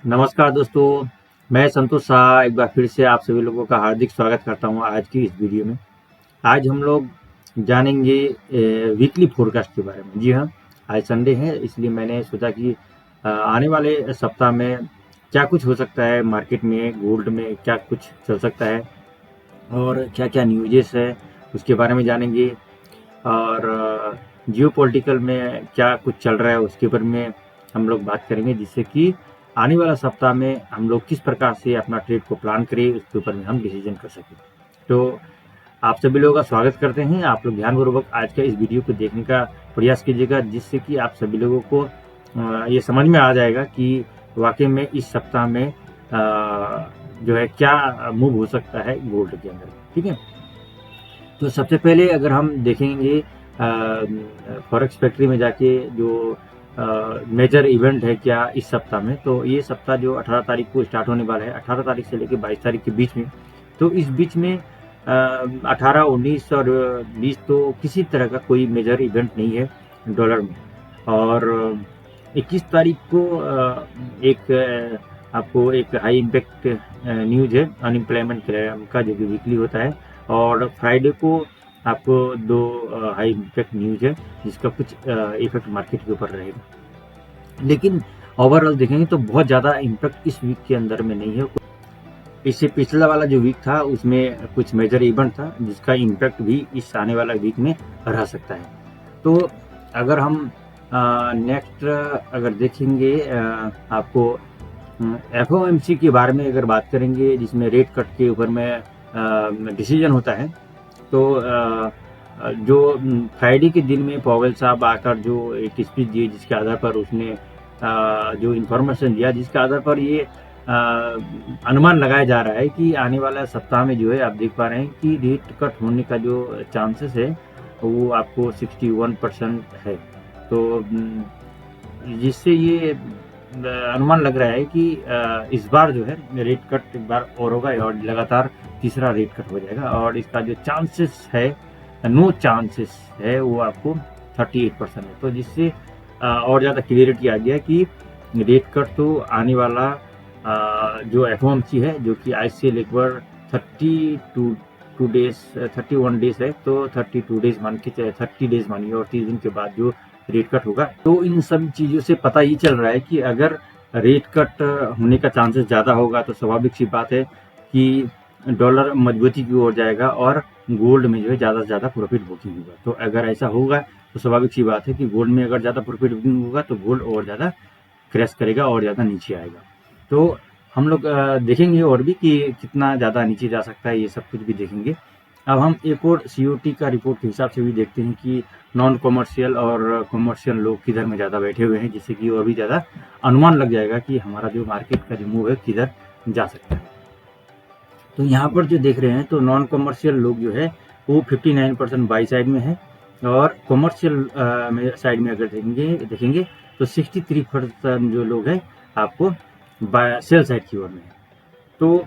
नमस्कार दोस्तों, मैं संतोष शाह एक बार फिर से आप सभी लोगों का हार्दिक स्वागत करता हूं आज की इस वीडियो में। आज हम लोग जानेंगे वीकली फोरकास्ट के बारे में। जी हाँ, आज संडे है इसलिए मैंने सोचा कि आने वाले सप्ताह में क्या कुछ हो सकता है मार्केट में, गोल्ड में क्या कुछ चल सकता है और क्या-क्या न्यूज़ेस है उसके बारे में जानेंगे। और जियोपॉलिटिकल में क्या कुछ चल रहा है उसके बारे में हम लोग बात करेंगे, जिससे कि आने वाला सप्ताह में हम लोग किस प्रकार से अपना ट्रेड को प्लान करें उसके ऊपर में हम डिसीजन कर सकें। तो आप सभी लोगों का स्वागत करते हैं। आप लोग ध्यानपूर्वक आज का इस वीडियो को देखने का प्रयास कीजिएगा, जिससे कि आप सभी लोगों को ये समझ में आ जाएगा कि वाकई में इस सप्ताह में जो है क्या मूव हो सकता है गोल्ड के अंदर। ठीक है, तो सबसे पहले अगर हम देखेंगे फॉरेक्स फैक्ट्री में जाके जो मेजर इवेंट है क्या इस सप्ताह में, तो ये सप्ताह जो 18 तारीख को स्टार्ट होने वाला है, 18 तारीख से लेकर 22 तारीख के बीच में। तो इस बीच में 18, 19 और 20 तो किसी तरह का कोई मेजर इवेंट नहीं है डॉलर में। और 21 तारीख को एक आपको एक हाई इम्पैक्ट न्यूज है अनएम्प्लॉयमेंट का, जो कि वीकली होता है। और फ्राइडे को आपको दो हाई इम्पैक्ट न्यूज है जिसका कुछ इफेक्ट मार्केट के ऊपर रहेगा। लेकिन ओवरऑल देखेंगे तो बहुत ज़्यादा इम्पैक्ट इस वीक के अंदर में नहीं है। इससे पिछला वाला जो वीक था उसमें कुछ मेजर इवेंट था जिसका इम्पैक्ट भी इस आने वाला वीक में रह सकता है। तो अगर हम नेक्स्ट अगर देखेंगे आपको FOMC के बारे में अगर बात करेंगे, जिसमें रेट कट के ऊपर में डिसीजन होता है। तो जो फ्राइडे के दिन में पॉवेल साहब आकर जो एक स्पीच दिए, जिसके आधार पर उसने जो इन्फॉर्मेशन दिया, जिसके आधार पर ये अनुमान लगाया जा रहा है कि आने वाला सप्ताह में जो है आप देख पा रहे हैं कि रेट कट होने का जो चांसेस है वो आपको 61% है। तो जिससे ये अनुमान लग रहा है कि इस बार जो है रेट कट एक बार और होगा और लगातार तीसरा रेट कट हो जाएगा। और इसका जो चांसेस है, नो चांसेस है, वो आपको 38% है। तो जिससे और ज़्यादा क्लियरिटी आ गया कि रेट कट तो आने वाला जो FOMC है, जो कि आज से लगभग 31 डेज है, तो 32 डेज मान के 30 डेज मानिए और 30 दिन के बाद जो रेट कट होगा। तो इन सब चीज़ों से पता ही चल रहा है कि अगर रेट कट होने का चांसेस ज़्यादा होगा तो स्वाभाविक सी बात है कि डॉलर मजबूती की ओर जाएगा और गोल्ड में जो है ज़्यादा से ज़्यादा प्रॉफिट बुकिंग होगा। तो अगर ऐसा होगा तो स्वाभाविक सी बात है कि गोल्ड में अगर ज़्यादा प्रॉफिट बुकिंग होगा तो गोल्ड और ज़्यादा क्रैश करेगा और ज़्यादा नीचे आएगा। तो हम लोग देखेंगे और भी कि कितना ज़्यादा नीचे जा सकता है, ये सब कुछ भी देखेंगे। अब हम एक और COT का रिपोर्ट के हिसाब से भी देखते हैं कि नॉन कॉमर्शियल और कॉमर्शियल लोग किधर में ज़्यादा बैठे हुए हैं, जिससे कि और भी ज़्यादा अनुमान लग जाएगा कि हमारा जो मार्केट का जो मूव है किधर जा सकता है। तो यहाँ पर जो देख रहे हैं तो नॉन कॉमर्शियल लोग जो है वो 59% बाई साइड में है, और कॉमर्शियल साइड में अगर देखेंगे तो 63% जो लोग हैं आपको सेल साइड की ओर में है। तो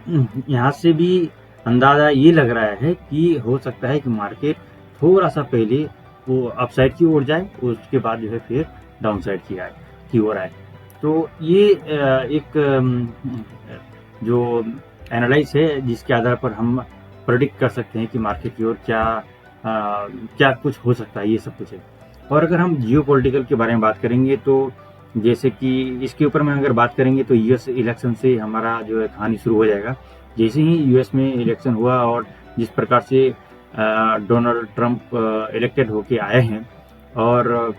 यहाँ से भी अंदाज़ा ये लग रहा है कि हो सकता है कि मार्केट थोड़ा सा पहले वो अपसाइड की ओर जाए, उसके बाद जो है फिर डाउन साइड की ओर आए। तो ये एक जो एनालाइज है जिसके आधार पर हम प्रेडिक्ट कर सकते हैं कि मार्केट की ओर क्या कुछ हो सकता है, ये सब कुछ है। और अगर हम जियोपॉलिटिकल के बारे में बात करेंगे तो जैसे कि इसके ऊपर में अगर बात करेंगे तो US इलेक्शन से हमारा जो है कहानी शुरू हो जाएगा। जैसे ही US में इलेक्शन हुआ और जिस प्रकार से डोनाल्ड ट्रंप इलेक्टेड होके आए हैं, और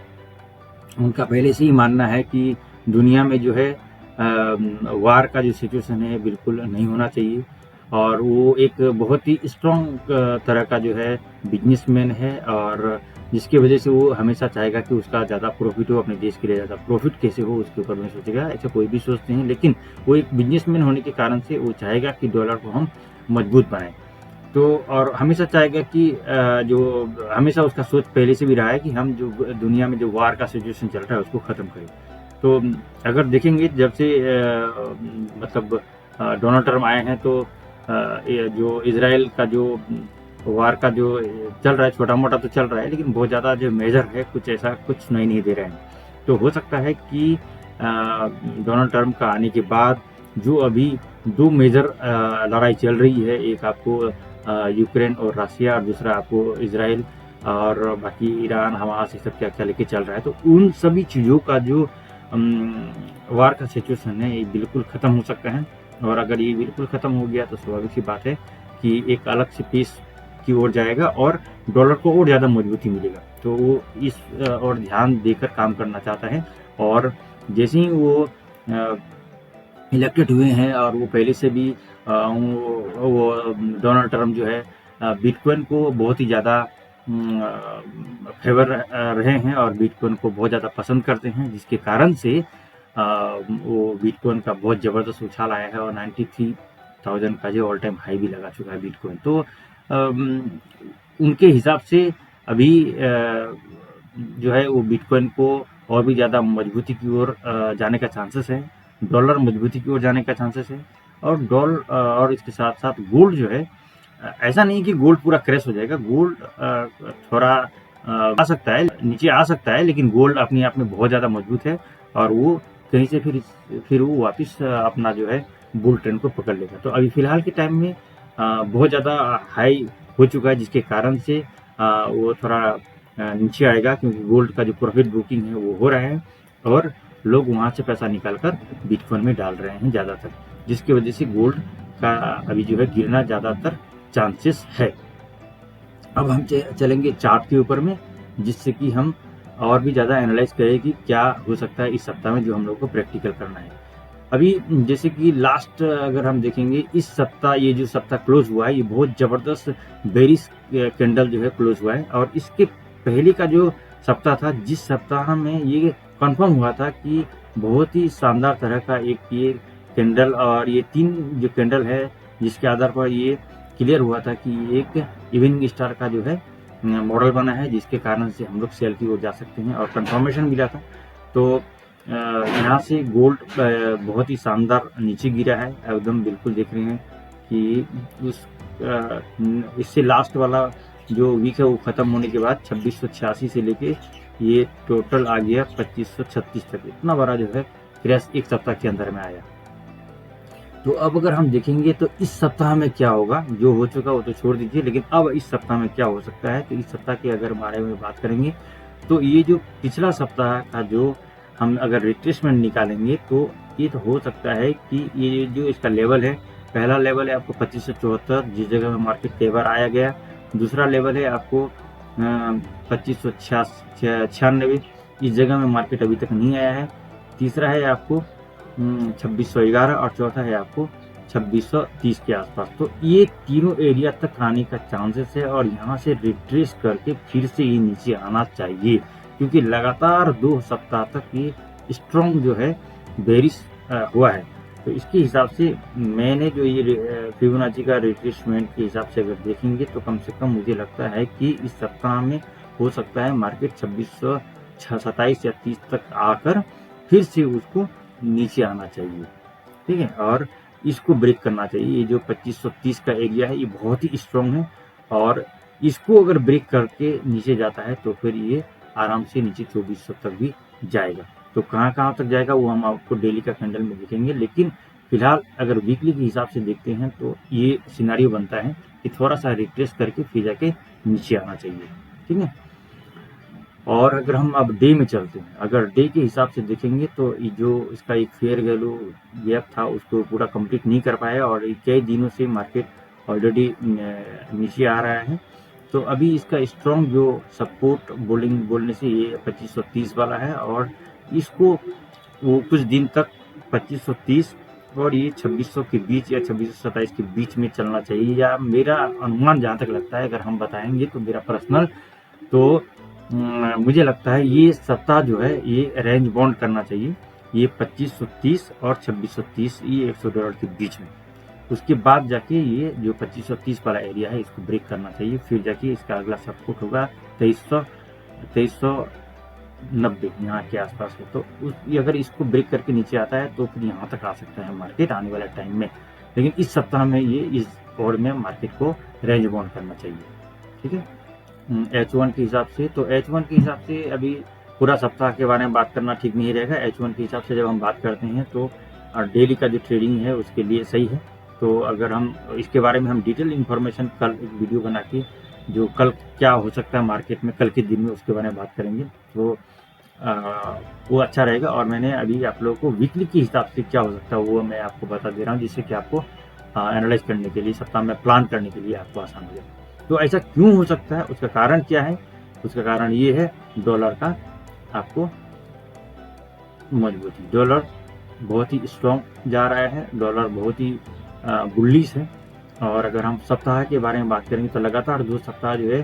उनका पहले से ही मानना है कि दुनिया में जो है वार का जो सिचुएशन है बिल्कुल नहीं होना चाहिए। और वो एक बहुत ही स्ट्रॉन्ग तरह का जो है बिजनेसमैन है, और जिसकी वजह से वो हमेशा चाहेगा कि उसका ज़्यादा प्रॉफिट हो, अपने देश के लिए ज़्यादा प्रॉफिट कैसे हो उसके ऊपर में सोचेगा। ऐसा कोई भी सोचते हैं, लेकिन वो एक बिजनेसमैन होने के कारण से वो चाहेगा कि डॉलर को हम मजबूत बनाएं। तो और हमेशा चाहेगा कि जो हमेशा उसका सोच पहले से भी रहा है कि हम जो दुनिया में जो वार का सिचुएशन चल रहा है उसको ख़त्म करें। तो अगर देखेंगे जब से मतलब डोनाल्ड ट्रम्प आए हैं, तो ये जो इजराइल का जो वार का जो चल रहा है, छोटा मोटा तो चल रहा है, लेकिन बहुत ज़्यादा जो मेजर है कुछ ऐसा कुछ सुनाई नहीं दे रहा है। तो हो सकता है कि डोनाल्ड ट्रंप का आने के बाद जो अभी दो मेजर लड़ाई चल रही है, एक आपको यूक्रेन और रशिया, और दूसरा आपको इजराइल और बाकी ईरान हमास ये सब क्या क्या लेके चल रहा है, तो उन सभी चीज़ों का जो वार का सिचुएशन है ये बिल्कुल ख़त्म हो सकता है। और अगर ये बिल्कुल ख़त्म हो गया तो स्वाभाविक सी बात है कि एक अलग से पीस की ओर जाएगा और डॉलर को और ज़्यादा मजबूती मिलेगा। तो वो इस और ध्यान देकर काम करना चाहता है। और जैसे ही वो इलेक्टेड हुए हैं और वो पहले से भी वो डोनाल्ड ट्रम्प जो है बिटकॉइन को बहुत ही ज़्यादा फेवर रहे हैं और बिटकॉइन को बहुत ज़्यादा पसंद करते हैं, जिसके कारण से वो बिटकॉइन का बहुत ज़बरदस्त उछाल आया है और 93,000 का जो ऑल टाइम हाई भी लगा चुका है बिटकॉइन। तो उनके हिसाब से अभी जो है वो बिटकॉइन को और भी ज़्यादा मजबूती की ओर जाने का चांसेस है, डॉलर मजबूती की ओर जाने का चांसेस है। और इसके साथ साथ गोल्ड जो है, ऐसा नहीं कि गोल्ड पूरा क्रैश हो जाएगा, गोल्ड थोड़ा आ सकता है, नीचे आ सकता है, लेकिन गोल्ड अपने आप में बहुत ज़्यादा मजबूत है और वो कहीं से फिर वो वापस अपना जो है बुल ट्रेंड को पकड़ लेगा। तो अभी फिलहाल के टाइम में बहुत ज़्यादा हाई हो चुका है, जिसके कारण से वो थोड़ा नीचे आएगा, क्योंकि गोल्ड का जो प्रॉफिट बुकिंग है वो हो रहा है और लोग वहाँ से पैसा निकाल कर बिटकॉइन में डाल रहे हैं ज़्यादातर, जिसकी वजह से गोल्ड का अभी जो है गिरना ज़्यादातर चांसेस है। अब हम चलेंगे चार्ट के ऊपर में, जिससे कि हम और भी ज़्यादा एनालाइज करें कि क्या हो सकता है इस सप्ताह में जो हम लोग को प्रैक्टिकल करना है। अभी जैसे कि लास्ट अगर हम देखेंगे, इस सप्ताह ये जो सप्ताह क्लोज हुआ है ये बहुत ज़बरदस्त बेरिश कैंडल जो है क्लोज हुआ है। और इसके पहले का जो सप्ताह था, जिस सप्ताह में ये कंफर्म हुआ था कि बहुत ही शानदार तरह का एक ये कैंडल और ये 3 जो कैंडल है, जिसके आधार पर ये क्लियर हुआ था कि एक इवनिंग स्टार का जो है मॉडल बना है, जिसके कारण से हम लोग सेल की ओर जा सकते हैं और कंफर्मेशन मिला था। तो यहाँ से गोल्ड बहुत ही शानदार नीचे गिरा है, एकदम बिल्कुल देख रहे हैं कि उस इससे लास्ट वाला जो वीक है वो ख़त्म होने के बाद 2686 से लेके ये टोटल आ गया 2536 तक। इतना बड़ा जो है क्रैश एक सप्ताह के अंदर में आया। तो अब अगर हम देखेंगे तो इस सप्ताह में क्या होगा, जो हो चुका वो तो छोड़ दीजिए, लेकिन अब इस सप्ताह में क्या हो सकता है, तो इस सप्ताह के अगर बारे में बात करेंगे तो ये जो पिछला सप्ताह का जो हम अगर रिट्रेसमेंट निकालेंगे तो ये तो हो सकता है कि ये जो इसका लेवल है, पहला लेवल है आपको 2574, जिस जगह में मार्केट तेवर आया गया। दूसरा लेवल है आपको 2596, इस जगह में मार्केट अभी तक नहीं आया है। तीसरा है आपको 2611 और चौथा है आपको 2630 के आसपास। तो ये तीनों एरिया तक आने का चांसेस है और यहाँ से रिट्रेस करके फिर से ये नीचे आना चाहिए, क्योंकि लगातार 2 सप्ताह तक ये स्ट्रॉन्ग जो है बेरिश हुआ है। तो इसके हिसाब से मैंने जो ये फिबोनाची का रिट्रेसमेंट के हिसाब से अगर देखेंगे तो कम से कम मुझे लगता है कि इस सप्ताह में हो सकता है मार्केट 2627 या 30 तक आकर फिर से उसको नीचे आना चाहिए, ठीक है, और इसको ब्रेक करना चाहिए। ये जो 2530 का एरिया है ये बहुत ही स्ट्रॉन्ग है और इसको अगर ब्रेक करके नीचे जाता है तो फिर ये आराम से नीचे 2400 तक भी जाएगा। तो कहाँ तक जाएगा वो हम आपको डेली का कैंडल में दिखेंगे, लेकिन फिलहाल अगर वीकली के हिसाब से देखते हैं तो ये सिनारियो बनता है कि थोड़ा सा रिट्रेस करके फिर जाके नीचे आना चाहिए, ठीक है। और अगर हम अब डे में चलते हैं, अगर डे के हिसाब से देखेंगे तो जो इसका एक फेयर वैल्यू गैप था उसको पूरा कंप्लीट नहीं कर पाया और कई दिनों से मार्केट ऑलरेडी नीचे आ रहा है। तो अभी इसका स्ट्रॉन्ग जो सपोर्ट बोलने से ये 2530 वाला है और इसको वो कुछ दिन तक 2530 और ये 2600 के बीच या 2627 के बीच में चलना चाहिए, या मेरा अनुमान जहाँ तक लगता है, अगर हम बताएंगे तो मेरा पर्सनल तो मुझे लगता है ये सप्ताह जो है ये रेंज बाउंड करना चाहिए, ये 2530 और 2630 ये $100 के बीच में। उसके बाद जाके ये जो 2530 वाला एरिया है इसको ब्रेक करना चाहिए, फिर जाके इसका अगला सपोर्ट होगा 2390 यहाँ के आसपास है। तो अगर इसको ब्रेक करके नीचे आता है तो फिर यहाँ तक आ सकता है मार्केट आने वाले टाइम में, लेकिन इस सप्ताह में ये इस ओर में मार्केट को रेंज बाउंड करना चाहिए, ठीक है। H1 के हिसाब से, तो H1 के हिसाब से अभी पूरा सप्ताह के बारे में बात करना ठीक नहीं रहेगा। H1 के हिसाब से जब हम बात करते हैं तो डेली का जो ट्रेडिंग है उसके लिए सही है। तो अगर हम इसके बारे में हम डिटेल इन्फॉर्मेशन कल एक वीडियो बना के जो कल क्या हो सकता है मार्केट में कल के दिन में उसके बारे में बात करेंगे, तो वो अच्छा रहेगा। और मैंने अभी आप लोगों को वीकली के हिसाब से क्या हो सकता है वो मैं आपको बता दे रहा हूँ, जिससे कि आपको एनालाइज करने के लिए, सप्ताह में प्लान करने के लिए आपको आसान हो जाए। तो ऐसा क्यों हो सकता है, उसका कारण क्या है? उसका कारण ये है डॉलर का आपको मजबूती। डॉलर बहुत ही स्ट्रॉन्ग जा रहा है, डॉलर बहुत ही बुलिश है। और अगर हम सप्ताह के बारे में बात करेंगे तो लगातार 2 सप्ताह जो है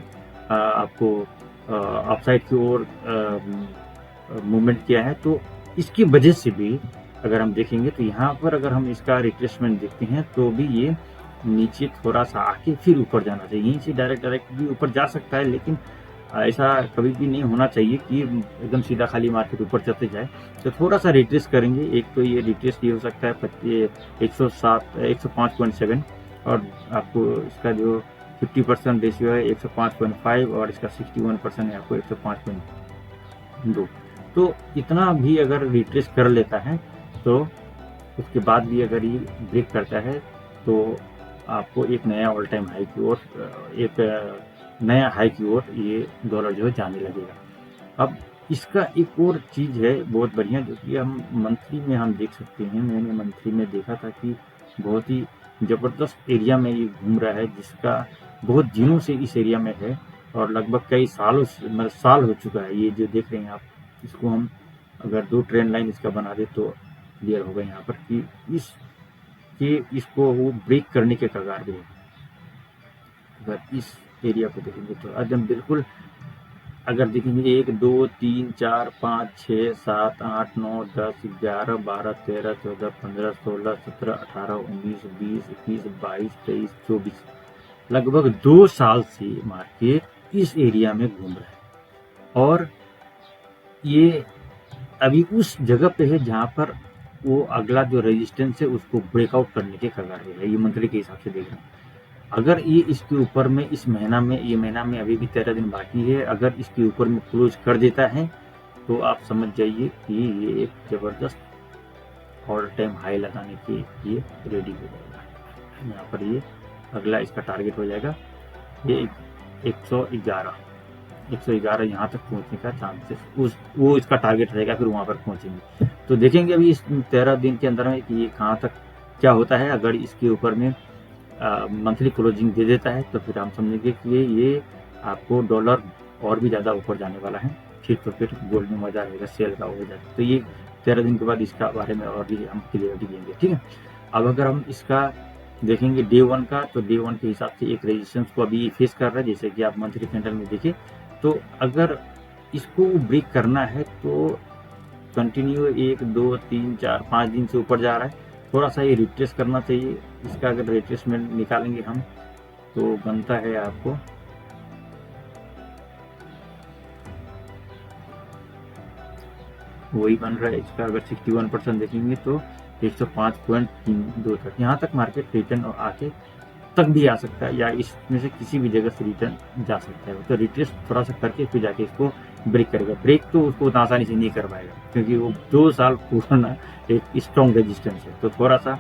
आपको अपसाइड की ओर मूवमेंट किया है। तो इसकी वजह से भी अगर हम देखेंगे तो यहाँ पर अगर हम इसका रिट्रेसमेंट देखते हैं तो भी ये नीचे थोड़ा सा आके फिर ऊपर जाना चाहिए। यहीं से डायरेक्ट भी ऊपर जा सकता है, लेकिन ऐसा कभी भी नहीं होना चाहिए कि एकदम सीधा खाली मार्केट ऊपर चलते जाए। तो थोड़ा सा रिट्रेस करेंगे। एक तो ये रिट्रेस ये हो सकता है 105.7 और आपको इसका जो 50% रेशियो है 105.5 और इसका 61% है आपको 105.2। तो इतना भी अगर रिट्रेस कर लेता है तो उसके बाद भी अगर ये ब्रेक करता है तो आपको एक नया ऑल टाइम हाई की ओर, एक नया हाई की ओर ये डॉलर जो है जाने लगेगा। अब इसका एक और चीज़ है बहुत बढ़िया, जो कि हम मंथली में हम देख सकते हैं। मैंने मंथली में देखा था कि बहुत ही ज़बरदस्त एरिया में ये घूम रहा है, जिसका बहुत दिनों से इस एरिया में है और लगभग कई सालों से, मतलब साल हो चुका है। ये जो देख रहे हैं आप, इसको हम अगर 2 ट्रेंड लाइन इसका बना दे तो क्लियर होगा यहाँ पर कि इसको वो ब्रेक करने के कगार पे है। अगर इस एरिया को देखेंगे तो एकदम बिल्कुल, अगर देखेंगे 1 2 3 4 5 6 7 8 9 10 11 12 13 14 15 16 17 18 19 20 21 22 23 24, लगभग 2 साल से मार्केट इस एरिया में घूम रहा है और ये अभी उस जगह पे है जहां पर वो अगला जो रेजिस्टेंस है उसको ब्रेकआउट करने के कगार पे है। ये मंथली के हिसाब से देख रहे हैं। अगर ये इसके ऊपर में इस महीना में, ये महीना में अभी भी 13 दिन बाकी है, अगर इसके ऊपर में क्लोज कर देता है तो आप समझ जाइए कि ये एक ज़बरदस्त ऑल टाइम हाई लगाने के लिए रेडी हो जाएगा। यहाँ पर ये अगला इसका टारगेट हो जाएगा ये 111 यहाँ तक पहुँचने का चांसेस, वो इसका टारगेट रहेगा, फिर वहाँ पर पहुँचेंगे। तो देखेंगे अभी इस 13 दिन के अंदर में कि ये कहाँ तक क्या होता है। अगर इसके ऊपर में मंथली क्लोजिंग दे देता है तो फिर हम समझेंगे कि ये आपको डॉलर और भी ज़्यादा ऊपर जाने वाला है। ठीक, तो फिर गोल्ड में मजा आएगा, सेल का हो जाएगा। तो ये 13 दिन के बाद इसका बारे में और भी हम क्लियरिटी देंगे। ठीक है, अब अगर हम इसका देखेंगे डे 1 का, तो डे 1 के हिसाब से एक रेजिस्टेंस को अभी फेस कर रहा है, जैसे कि आप मंथली कैंडल में देखें। तो अगर इसको ब्रेक करना है तो कंटिन्यू 1 2 3 4 5 दिन से ऊपर जा रहा है, थोड़ा सा ये रिट्रेस करना चाहिए। इसका अगर रिट्रेसमेंट निकालेंगे हम तो बनता है आपको वही बन रहा है इसका। अगर 61% देखेंगे तो 105.32 तक, यहाँ तक मार्केट रिटर्न आके तक भी आ सकता है, या इसमें से किसी भी जगह से रिटर्न जा सकता है। तो रिट्रेस थोड़ा सा करके फिर जाके इसको ब्रेक करेगा। ब्रेक तो उसको उतना आसानी से नहीं कर पाएगा, क्योंकि वो 2 साल पुराना एक स्ट्रॉन्ग रेजिस्टेंस है। तो थोड़ा सा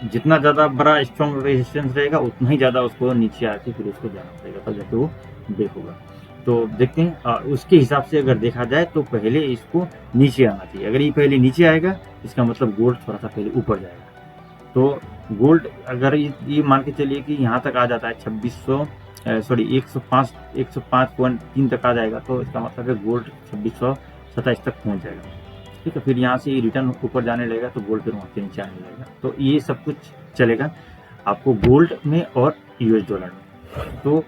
जितना ज़्यादा बड़ा स्ट्रॉन्ग रेजिस्टेंस रहेगा उतना ही ज़्यादा उसको नीचे आके फिर उसको जाना पड़ेगा, तब जाके वो ब्रेक होगा। तो देखते हैं उसके हिसाब से अगर देखा जाए तो पहले इसको नीचे आना चाहिए। अगर ये पहले नीचे आएगा इसका मतलब गोल्ड थोड़ा सा पहले ऊपर जाएगा। तो गोल्ड अगर ये मान के चलिए कि यहाँ तक आ जाता है 105.3 तक आ जाएगा, तो इसका मतलब है गोल्ड 2627 तक पहुँच जाएगा। ठीक है, फिर यहाँ से रिटर्न ऊपर जाने लगेगा तो गोल्ड फिर वहाँ से नीचे आने लगेगा। तो ये सब कुछ चलेगा आपको गोल्ड में और यूएस डॉलर में। तो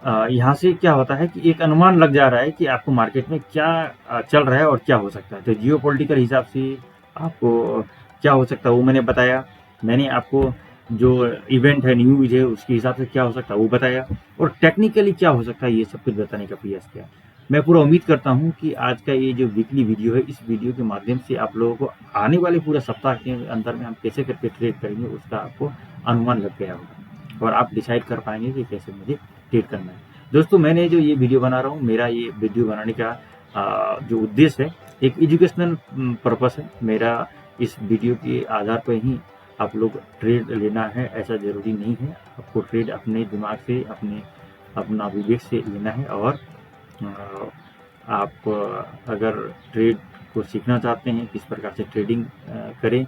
यहाँ से क्या होता है कि एक अनुमान लग जा रहा है कि आपको मार्केट में क्या चल रहा है और क्या हो सकता है। तो जियोपॉलिटिकल हिसाब से आपको क्या हो सकता है वो मैंने बताया। मैंने आपको जो इवेंट है, न्यूज है, उसके हिसाब से क्या हो सकता है वो बताया, और टेक्निकली क्या हो सकता है ये सब कुछ बताने का प्रयास किया। मैं पूरा उम्मीद करता हूँ कि आज का ये जो वीकली वीडियो है, इस वीडियो के माध्यम से आप लोगों को आने वाले पूरे सप्ताह के अंदर में हम कैसे करके ट्रेड करेंगे उसका आपको अनुमान लग गया होगा, और आप डिसाइड कर पाएंगे कि कैसे मुझे ट्रेड करना है। दोस्तों, मैंने जो ये वीडियो बना रहा हूँ, मेरा ये वीडियो बनाने का जो उद्देश्य है एक एजुकेशनल पर्पस है मेरा। इस वीडियो के आधार पर ही आप लोग ट्रेड लेना है ऐसा ज़रूरी नहीं है। आपको ट्रेड अपने दिमाग से अपना विवेक से लेना है। और आप अगर ट्रेड को सीखना चाहते हैं किस प्रकार से ट्रेडिंग करें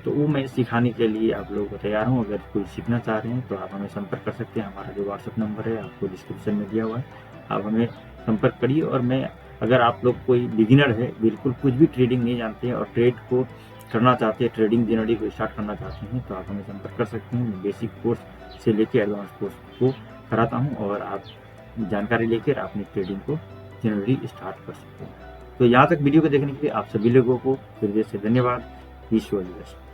तो वो मैं सिखाने के लिए आप लोगों को तैयार हूँ। अगर कोई सीखना चाह रहे हैं तो आप हमें संपर्क कर सकते हैं। हमारा जो व्हाट्सएप नंबर है आपको डिस्क्रिप्शन में दिया हुआ है, आप हमें संपर्क करिए। और मैं अगर आप लोग कोई बिगिनर है, बिल्कुल कुछ भी ट्रेडिंग नहीं जानते हैं और ट्रेड को करना चाहते हैं, ट्रेडिंग जनरली को स्टार्ट करना चाहते हैं, तो आप हमें संपर्क कर सकते हैं। मैं बेसिक कोर्स से लेकर एडवांस कोर्स को कराता हूँ और आप जानकारी लेकर अपनी ट्रेडिंग को जनरली स्टार्ट कर सकते हैं। तो यहाँ तक वीडियो को देखने के लिए आप सभी लोगों को फिर से धन्यवाद। Wish you all the best.